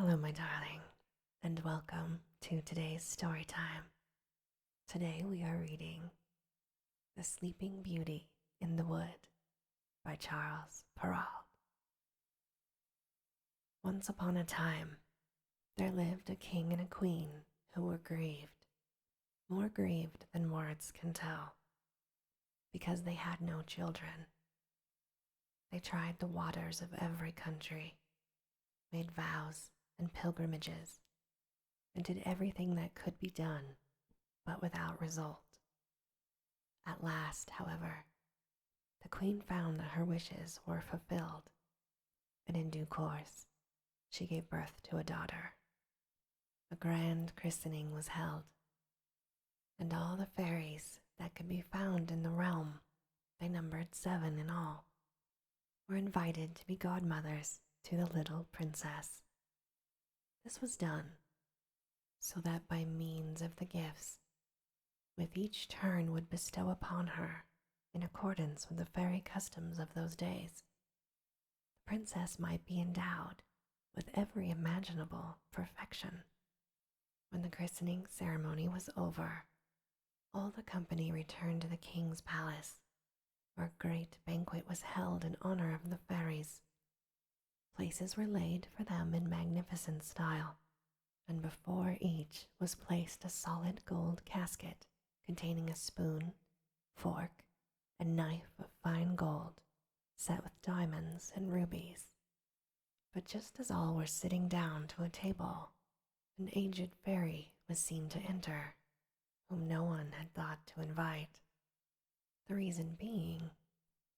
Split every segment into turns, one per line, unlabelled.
Hello, my darling, and welcome to today's story time. Today we are reading The Sleeping Beauty in the Wood by Charles Perrault. Once upon a time, there lived a king and a queen who were grieved, more grieved than words can tell, because they had no children. They tried the waters of every country, made vows and pilgrimages, and did everything that could be done, but without result. At last, however, the queen found that her wishes were fulfilled, and in due course she gave birth to a daughter. A grand christening was held, and all the fairies that could be found in the realm, they numbered 7 in all, were invited to be godmothers to the little princess. This was done so that by means of the gifts, with each turn would bestow upon her, in accordance with the fairy customs of those days, the princess might be endowed with every imaginable perfection. When the christening ceremony was over, all the company returned to the king's palace, where a great banquet was held in honor of the fairies. Places were laid for them in magnificent style, and before each was placed a solid gold casket containing a spoon, fork, and knife of fine gold, set with diamonds and rubies. But just as all were sitting down to a table, an aged fairy was seen to enter, whom no one had thought to invite. The reason being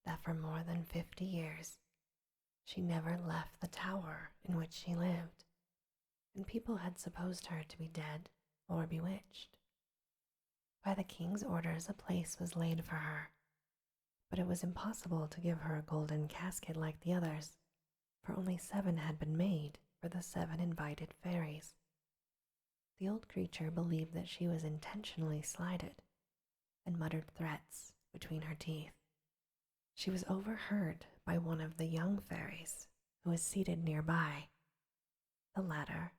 that for more than 50 years she never left the tower in which she lived, and people had supposed her to be dead or bewitched. By the king's orders a place was laid for her, but it was impossible to give her a golden casket like the others, for only 7 had been made for the 7 invited fairies. The old creature believed that she was intentionally slighted, and muttered threats between her teeth. She was overheard by one of the young fairies who was seated nearby. The latter,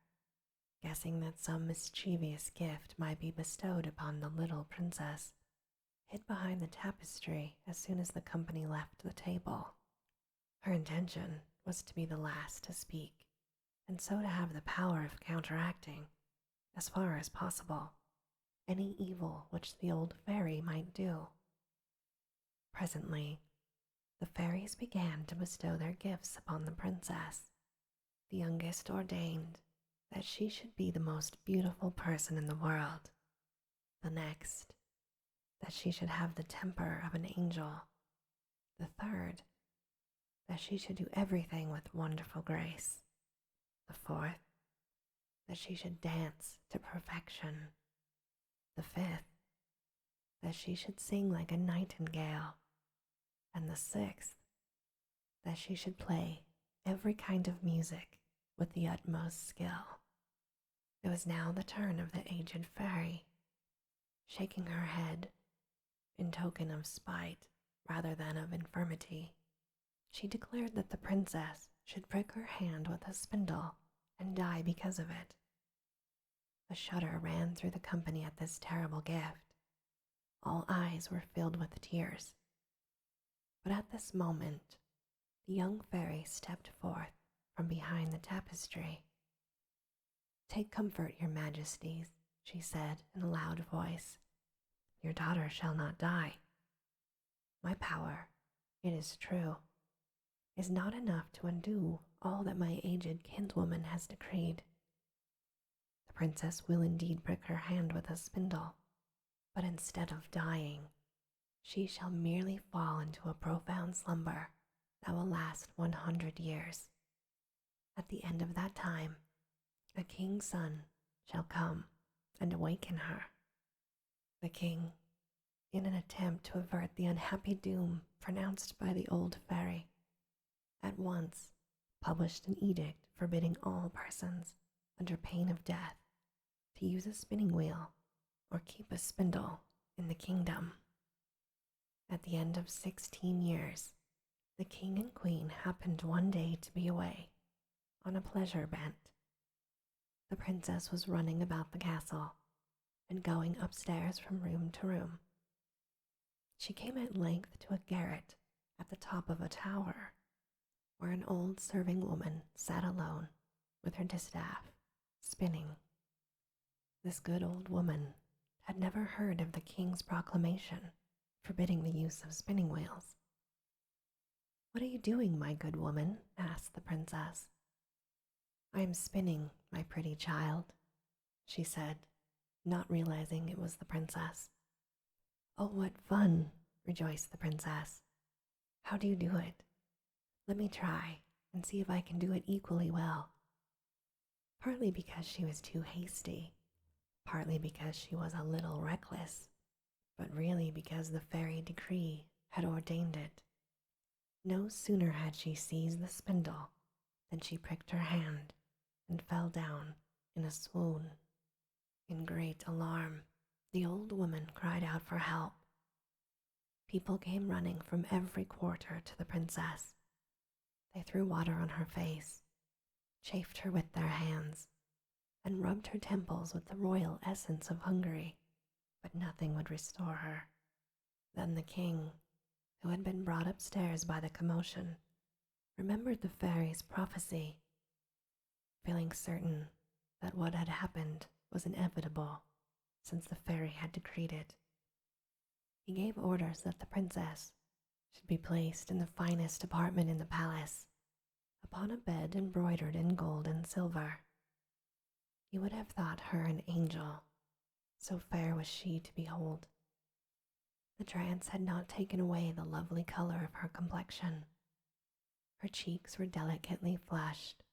guessing that some mischievous gift might be bestowed upon the little princess, hid behind the tapestry as soon as the company left the table. Her intention was to be the last to speak, and so to have the power of counteracting, as far as possible, any evil which the old fairy might do. Presently, the fairies began to bestow their gifts upon the princess. The youngest ordained that she should be the most beautiful person in the world. The next, that she should have the temper of an angel. The third, that she should do everything with wonderful grace. The fourth, that she should dance to perfection. The fifth, that she should sing like a nightingale. And the 6th, that she should play every kind of music with the utmost skill. It was now the turn of the aged fairy. Shaking her head, in token of spite rather than of infirmity, she declared that the princess should prick her hand with a spindle and die because of it. A shudder ran through the company at this terrible gift. All eyes were filled with tears. But at this moment, the young fairy stepped forth from behind the tapestry. "Take comfort, your majesties," she said in a loud voice. "Your daughter shall not die. My power, it is true, is not enough to undo all that my aged kinswoman has decreed. The princess will indeed prick her hand with a spindle, but instead of dying, she shall merely fall into a profound slumber that will last 100 years. At the end of that time, a king's son shall come and awaken her." The king, in an attempt to avert the unhappy doom pronounced by the old fairy, at once published an edict forbidding all persons, under pain of death, to use a spinning wheel or keep a spindle in the kingdom. At the end of 16 years, the king and queen happened one day to be away on a pleasure bent The princess was running about the castle and going upstairs from room to room. She came at length to a garret at the top of a tower, where an old serving woman sat alone with her distaff, spinning. This good old woman had never heard of the king's proclamation forbidding the use of spinning wheels. "What are you doing, my good woman?" asked the princess. "I am spinning, my pretty child," she said, not realizing it was the princess. "Oh, what fun!" rejoiced the princess. "How do you do it? Let me try and see if I can do it equally well." Partly because she was too hasty, partly because she was a little reckless, but really because the fairy decree had ordained it. No sooner had she seized the spindle than she pricked her hand and fell down in a swoon. In great alarm, the old woman cried out for help. People came running from every quarter to the princess. They threw water on her face, chafed her with their hands, and rubbed her temples with the royal essence of Hungary, but nothing would restore her. Then the king, who had been brought upstairs by the commotion, remembered the fairy's prophecy. Feeling certain that what had happened was inevitable, since the fairy had decreed it, he gave orders that the princess should be placed in the finest apartment in the palace, upon a bed embroidered in gold and silver. You would have thought her an angel, so fair was she to behold. The trance had not taken away the lovely color of her complexion. Her cheeks were delicately flushed,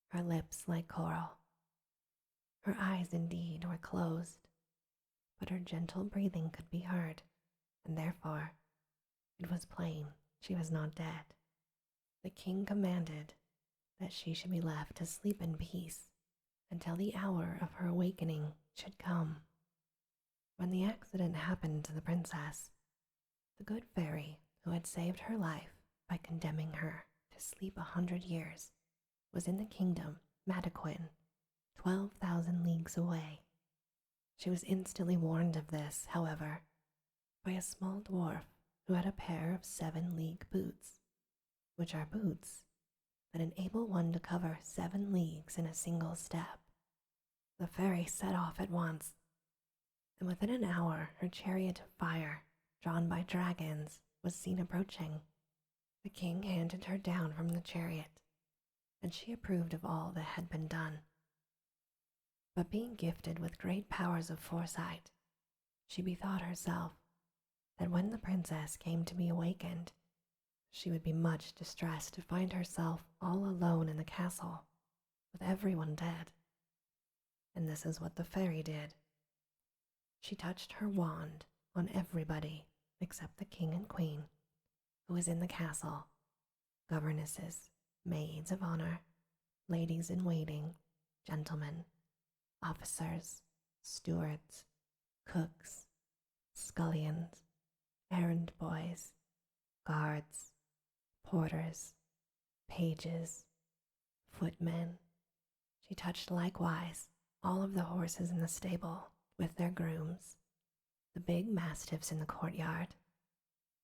her lips like coral. Her eyes indeed were closed, but her gentle breathing could be heard, and therefore it was plain she was not dead. The king commanded that she should be left to sleep in peace until the hour of her awakening should come. When the accident happened to the princess, the good fairy who had saved her life by condemning her to sleep 100 years was in the kingdom Mataquin, 12,000 leagues away. She was instantly warned of this, however, by a small dwarf who had a pair of 7-league boots, which are boots that enable one to cover 7 leagues in a single step. The fairy set off at once, and within an hour her chariot of fire, drawn by dragons, was seen approaching. The king handed her down from the chariot, and she approved of all that had been done. But being gifted with great powers of foresight, she bethought herself that when the princess came to be awakened, she would be much distressed to find herself all alone in the castle, with everyone dead. And this is what the fairy did. She touched her wand on everybody except the king and queen, who was in the castle, governesses, maids of honor, ladies in waiting, gentlemen, officers, stewards, cooks, scullions, errand boys, guards, porters, pages, footmen. She touched likewise all of the horses in the stable with their grooms, the big mastiffs in the courtyard,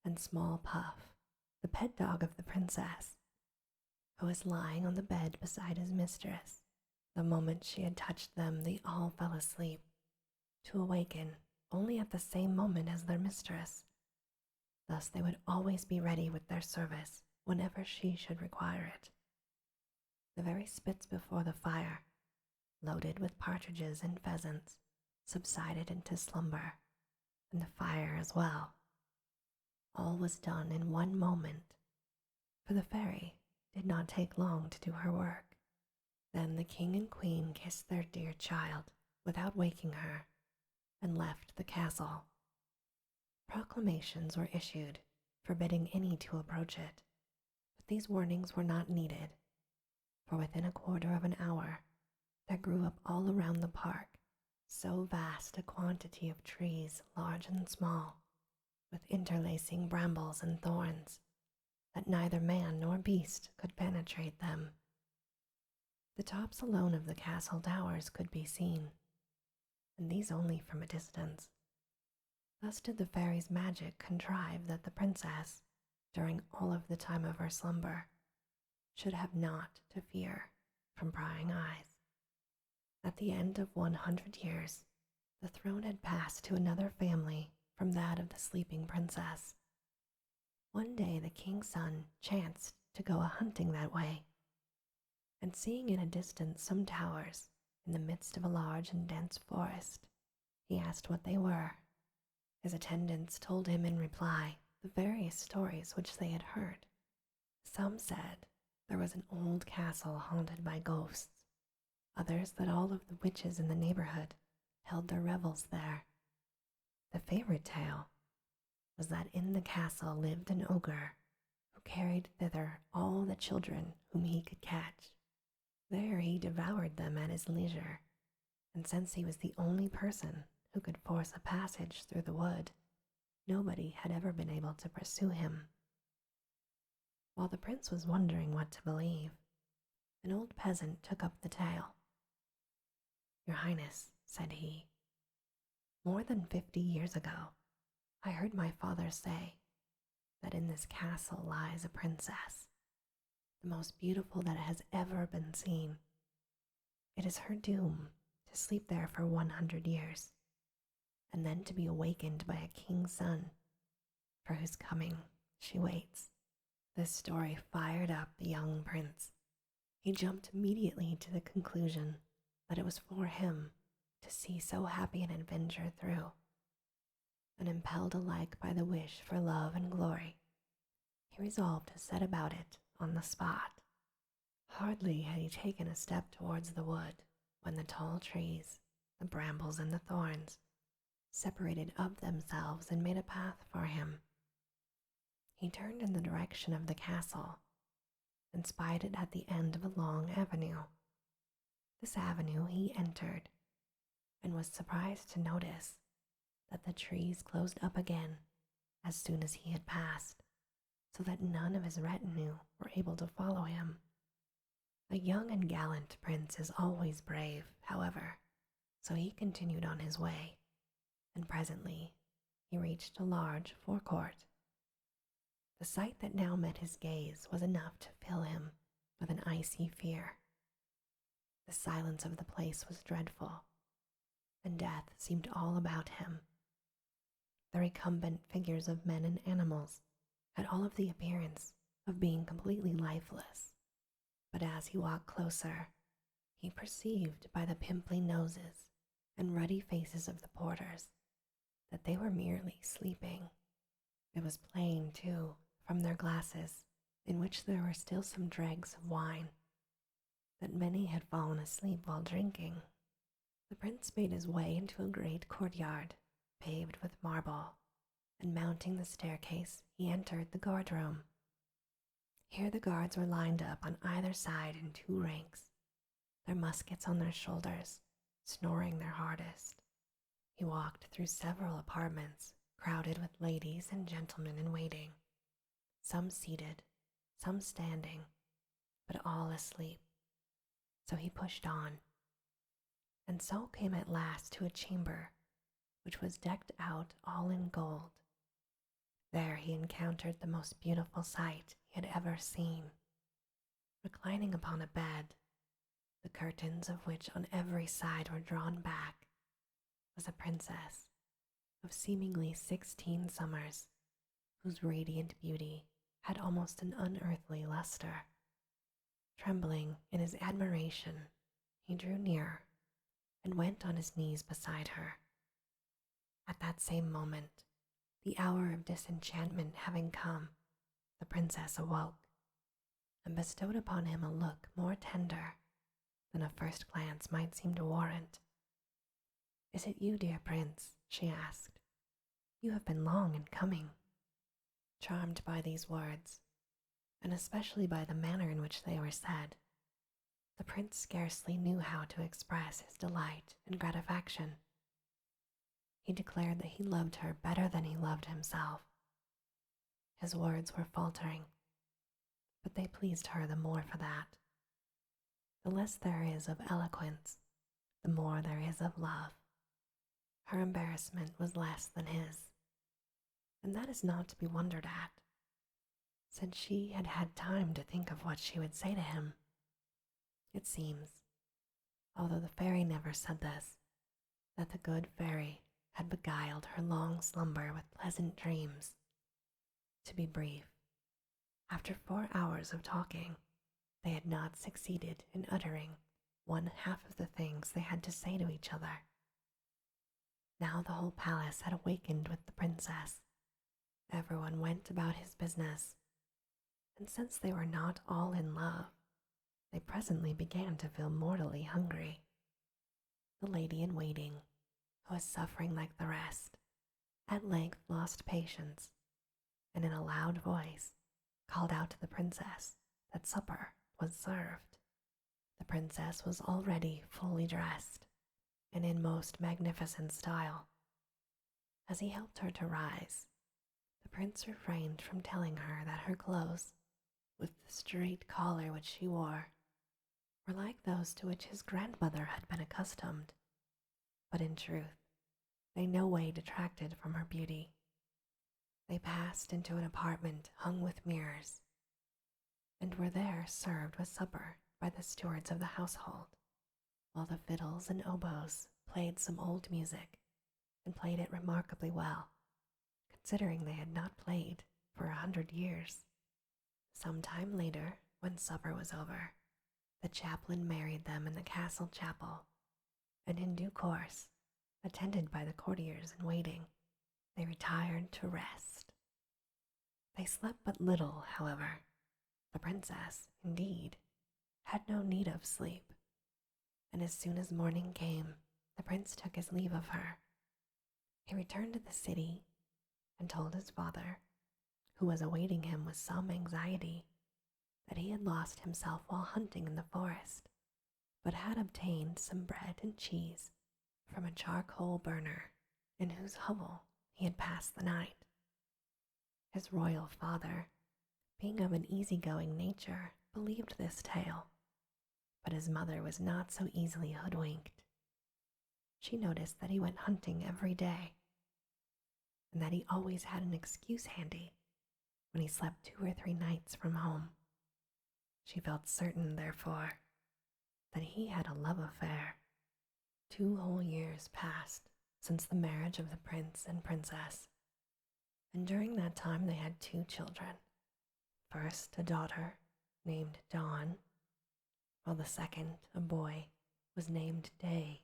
and small Puff, the pet dog of the princess, who was lying on the bed beside his mistress. The moment she had touched them, they all fell asleep, to awaken only at the same moment as their mistress. Thus they would always be ready with their service whenever she should require it. The very spits before the fire, loaded with partridges and pheasants, subsided into slumber, and the fire as well. All was done in one moment, for the fairy did not take long to do her work. Then the king and queen kissed their dear child without waking her, and left the castle. Proclamations were issued forbidding any to approach it, but these warnings were not needed, for within a quarter of an hour there grew up all around the park so vast a quantity of trees, large and small, with interlacing brambles and thorns, that neither man nor beast could penetrate them. The tops alone of the castle towers could be seen, and these only from a distance. Thus did the fairy's magic contrive that the princess, during all of the time of her slumber, should have naught to fear from prying eyes. At the end of 100 years, the throne had passed to another family from that of the sleeping princess. One day the king's son chanced to go a-hunting that way, and seeing in a distance some towers in the midst of a large and dense forest, he asked what they were. His attendants told him in reply the various stories which they had heard. Some said there was an old castle haunted by ghosts, others that all of the witches in the neighborhood held their revels there. The favorite tale was that in the castle lived an ogre who carried thither all the children whom he could catch. There he devoured them at his leisure, and since he was the only person who could force a passage through the wood, nobody had ever been able to pursue him. While the prince was wondering what to believe, an old peasant took up the tale. "Your Highness," said he, "more than 50 years ago, I heard my father say that in this castle lies a princess, the most beautiful that has ever been seen. It is her doom to sleep there for 100 years, and then to be awakened by a king's son, for whose coming she waits." This story fired up the young prince. He jumped immediately to the conclusion that it was for him to see so happy an adventure through, and impelled alike by the wish for love and glory, he resolved to set about it on the spot. Hardly had he taken a step towards the wood when the tall trees, the brambles and the thorns, separated of themselves and made a path for him. He turned in the direction of the castle and spied it at the end of a long avenue. This avenue he entered, and was surprised to notice that the trees closed up again as soon as he had passed, so that none of his retinue were able to follow him. A young and gallant prince is always brave, however, so he continued on his way, and presently he reached a large forecourt. The sight that now met his gaze was enough to fill him with an icy fear. The silence of the place was dreadful, and death seemed all about him. The recumbent figures of men and animals had all of the appearance of being completely lifeless, but as he walked closer, he perceived by the pimply noses and ruddy faces of the porters that they were merely sleeping. It was plain, too, from their glasses, in which there were still some dregs of wine, that many had fallen asleep while drinking. The prince made his way into a great courtyard, paved with marble, and mounting the staircase, he entered the guardroom. Here the guards were lined up on either side in 2 ranks, their muskets on their shoulders, snoring their hardest. He walked through several apartments crowded with ladies and gentlemen in waiting, some seated, some standing, but all asleep. So he pushed on, and so came at last to a chamber which was decked out all in gold. There he encountered the most beautiful sight he had ever seen. Reclining upon a bed, the curtains of which on every side were drawn back, was a princess of seemingly 16 summers, whose radiant beauty had almost an unearthly luster. Trembling in his admiration, he drew near and went on his knees beside her. At that same moment, the hour of disenchantment having come, the princess awoke and bestowed upon him a look more tender than a first glance might seem to warrant. "Is it you, dear prince?" she asked. "You have been long in coming." Charmed by these words, and especially by the manner in which they were said, the prince scarcely knew how to express his delight and gratification. He declared that he loved her better than he loved himself. His words were faltering, but they pleased her the more for that. the less there is of eloquence, the more there is of love. Her embarrassment was less than his, and that is not to be wondered at, since she had had time to think of what she would say to him. It seems, although the fairy never said this, that the good fairy had beguiled her long slumber with pleasant dreams. To be brief, after 4 hours of talking, they had not succeeded in uttering one half of the things they had to say to each other. Now the whole palace had awakened with the princess. Everyone went about his business, and since they were not all in love, they presently began to feel mortally hungry. The lady in waiting, who was suffering like the rest, at length lost patience, and in a loud voice called out to the princess that supper was served. The princess was already fully dressed, and in most magnificent style. As he helped her to rise, the prince refrained from telling her that her clothes, with the straight collar which she wore, were like those to which his grandmother had been accustomed, but in truth they no way detracted from her beauty. They passed into an apartment hung with mirrors, and were there served with supper by the stewards of the household, while the fiddles and oboes played some old music, and played it remarkably well, considering they had not played for 100 years. Some time later, when supper was over, the chaplain married them in the castle chapel, and in due course, attended by the courtiers in waiting, they retired to rest. They slept but little, however. The princess, indeed, had no need of sleep, and as soon as morning came, the prince took his leave of her. He returned to the city and told his father, who was awaiting him with some anxiety, that he had lost himself while hunting in the forest, but had obtained some bread and cheese from a charcoal burner in whose hovel he had passed the night. His royal father, being of an easygoing nature, believed this tale, but his mother was not so easily hoodwinked. She noticed that he went hunting every day, and that he always had an excuse handy when he slept 2 or 3 nights from home. She felt certain, therefore, that he had a love affair. 2 whole years passed since the marriage of the prince and princess, and during that time they had 2 children. First, a daughter named Dawn, while the second, a boy, was named Day,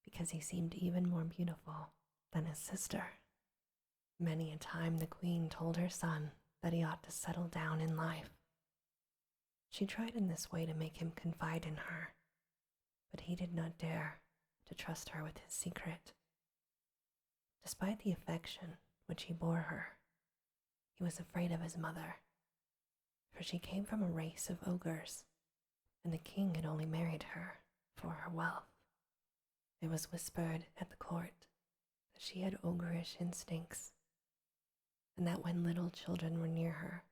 because he seemed even more beautiful than his sister. Many a time the queen told her son that he ought to settle down in life. She tried in this way to make him confide in her, but he did not dare to trust her with his secret. Despite the affection which he bore her, he was afraid of his mother, for she came from a race of ogres, and the king had only married her for her wealth. It was whispered at the court that she had ogreish instincts, and that when little children were near her,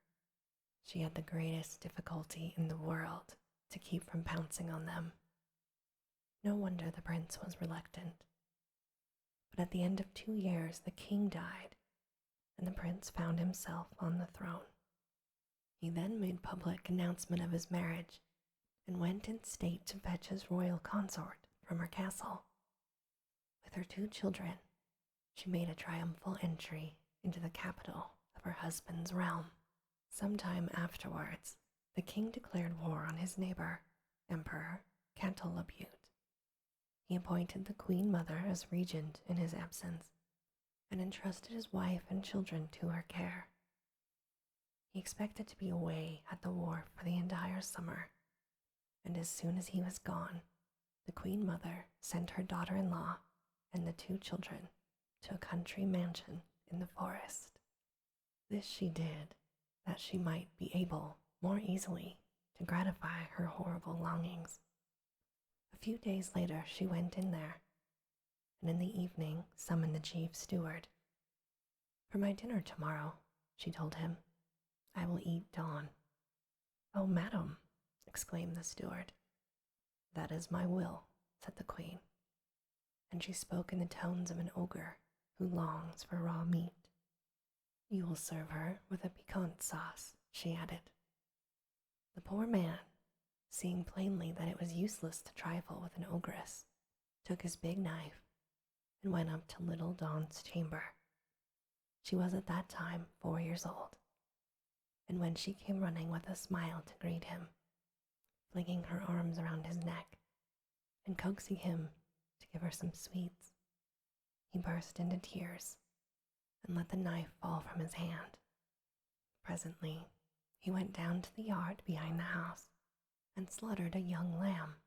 she had the greatest difficulty in the world to keep from pouncing on them. No wonder the prince was reluctant. But at the end of 2 years the king died, and the prince found himself on the throne. He then made public announcement of his marriage, and went in state to fetch his royal consort from her castle. With her 2 children, she made a triumphal entry into the capital of her husband's realm. Some time afterwards, the king declared war on his neighbor, Emperor Cantalabute. He appointed the queen mother as regent in his absence, and entrusted his wife and children to her care. He expected to be away at the war for the entire summer, and as soon as he was gone, the queen mother sent her daughter-in-law and the 2 children to a country mansion in the forest. This she did that she might be able more easily to gratify her horrible longings. A few days later she went in there, and in the evening summoned the chief steward. "For my dinner tomorrow," she told him, "I will eat Dawn." "Oh, madam," exclaimed the steward, "That is my will," said the queen, and she spoke in the tones of an ogre who longs for raw meat. "You will serve her with a piquant sauce," she added. The poor man, seeing plainly that it was useless to trifle with an ogress, took his big knife and went up to little Dawn's chamber. She was at that time 4 years old, and when she came running with a smile to greet him, flinging her arms around his neck and coaxing him to give her some sweets, he burst into tears and let the knife fall from his hand. Presently, he went down to the yard behind the house and slaughtered a young lamb.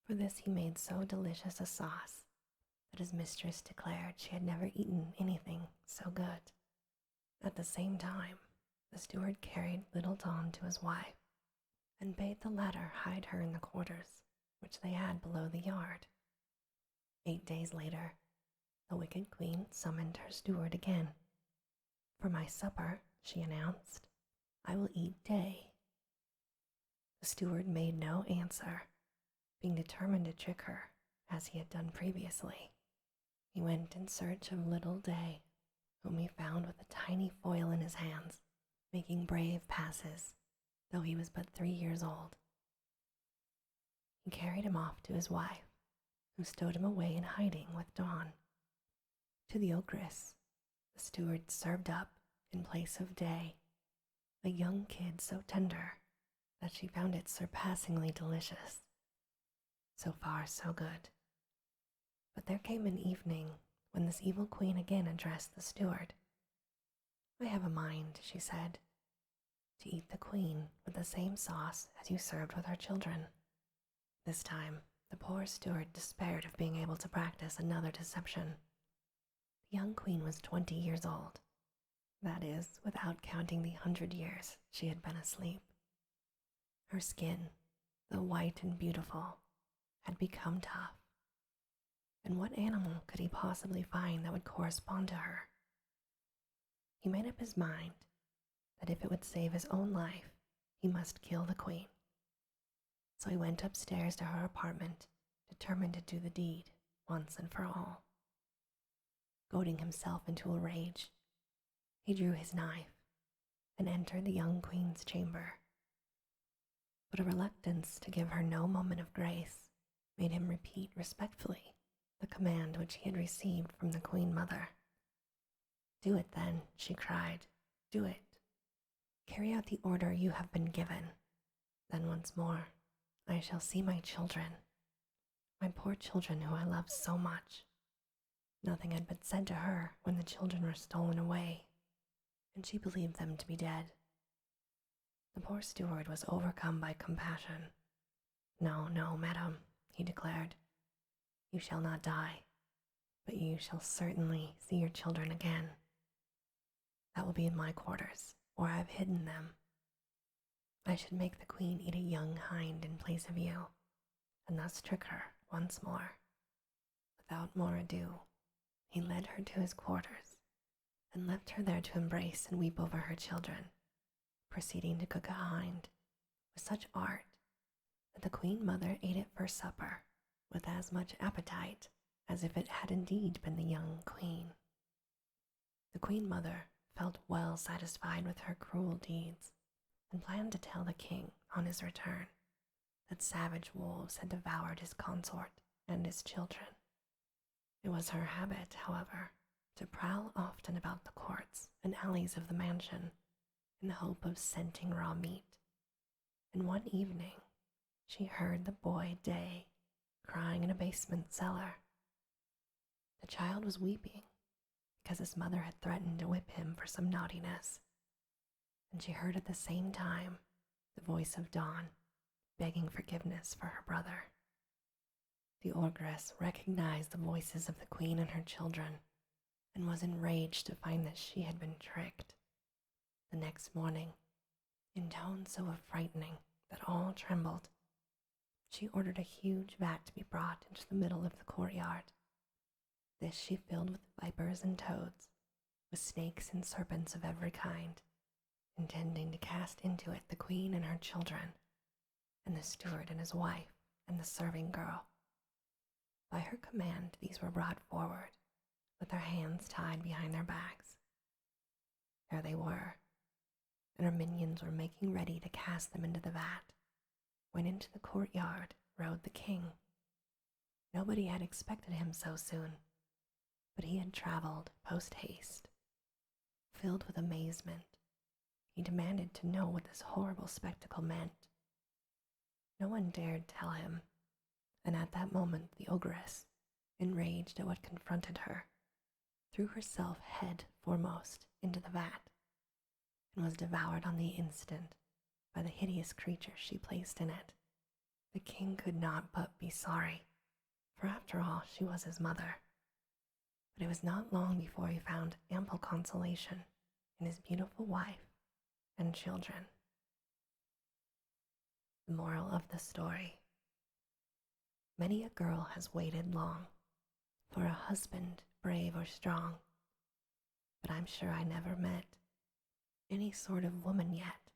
For this he made so delicious a sauce that his mistress declared she had never eaten anything so good. At the same time, the steward carried little Dawn to his wife and bade the latter hide her in the quarters which they had below the yard. 8 days later, the wicked queen summoned her steward again. "For my supper," she announced, "I will eat day." The steward made no answer, being determined to trick her as he had done previously. He went in search of little Day, whom he found with a tiny foil in his hands, making brave passes, though he was but 3 years old. He carried him off to his wife, who stowed him away in hiding with Dawn. To the ogress, the steward served up, in place of Day, a young kid so tender that she found it surpassingly delicious. So far, so good. But there came an evening when this evil queen again addressed the steward. "I have a mind," she said, "to eat the queen with the same sauce as you served with her children." This time, the poor steward despaired of being able to practice another deception. The young queen was 20 years old, that is, without counting the 100 years she had been asleep. Her skin, though white and beautiful, had become tough. And what animal could he possibly find that would correspond to her? He made up his mind that if it would save his own life, he must kill the queen. So he went upstairs to her apartment, determined to do the deed once and for all. Goading himself into a rage, he drew his knife and entered the young queen's chamber. But a reluctance to give her no moment of grace made him repeat respectfully the command which he had received from the queen mother. "Do it then," she cried, "do it. Carry out the order you have been given. Then once more I shall see my children, my poor children who I love so much." Nothing had been said to her when the children were stolen away, and she believed them to be dead. The poor steward was overcome by compassion. "No, no, madam," he declared. "You shall not die, but you shall certainly see your children again. That will be in my quarters, where I have hidden them. I should make the queen eat a young hind in place of you, and thus trick her once more." Without more ado, he led her to his quarters and left her there to embrace and weep over her children, proceeding to cook a hind with such art that the queen mother ate it for supper with as much appetite as if it had indeed been the young queen. The queen mother felt well satisfied with her cruel deeds and planned to tell the king on his return that savage wolves had devoured his consort and his children. It was her habit, however, to prowl often about the courts and alleys of the mansion in the hope of scenting raw meat, and one evening she heard the boy Day crying in a basement cellar. The child was weeping because his mother had threatened to whip him for some naughtiness, and she heard at the same time the voice of Dawn begging forgiveness for her brother. The ogress recognized the voices of the queen and her children and was enraged to find that she had been tricked. The next morning, in tones so frightening that all trembled, she ordered a huge vat to be brought into the middle of the courtyard. This she filled with vipers and toads, with snakes and serpents of every kind, intending to cast into it the queen and her children, and the steward and his wife and the serving girl. By her command, these were brought forward, with their hands tied behind their backs. There they were, and her minions were making ready to cast them into the vat, when into the courtyard rode the king. Nobody had expected him so soon, but he had traveled post-haste. Filled with amazement, he demanded to know what this horrible spectacle meant. No one dared tell him, and at that moment the ogress, enraged at what confronted her, threw herself head foremost into the vat, and was devoured on the instant by the hideous creature she placed in it. The king could not but be sorry, for after all she was his mother. But it was not long before he found ample consolation in his beautiful wife and children. The moral of the story: many a girl has waited long for a husband brave or strong, but I'm sure I never met any sort of woman yet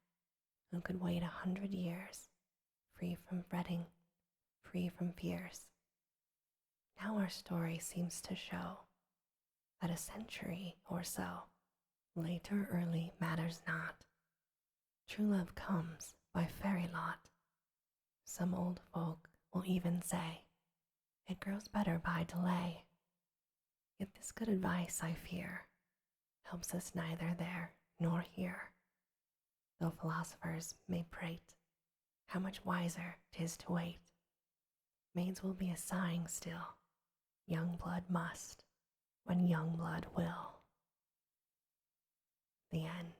who could wait 100 years, free from fretting, free from fears. Now our story seems to show that a century or so, late or early matters not, true love comes by fairy lot. Some old folk will even say it grows better by delay. Yet this good advice, I fear, helps us neither there nor here. Though philosophers may prate how much wiser 'tis to wait, maids will be a sighing still, young blood must when young blood will. The end.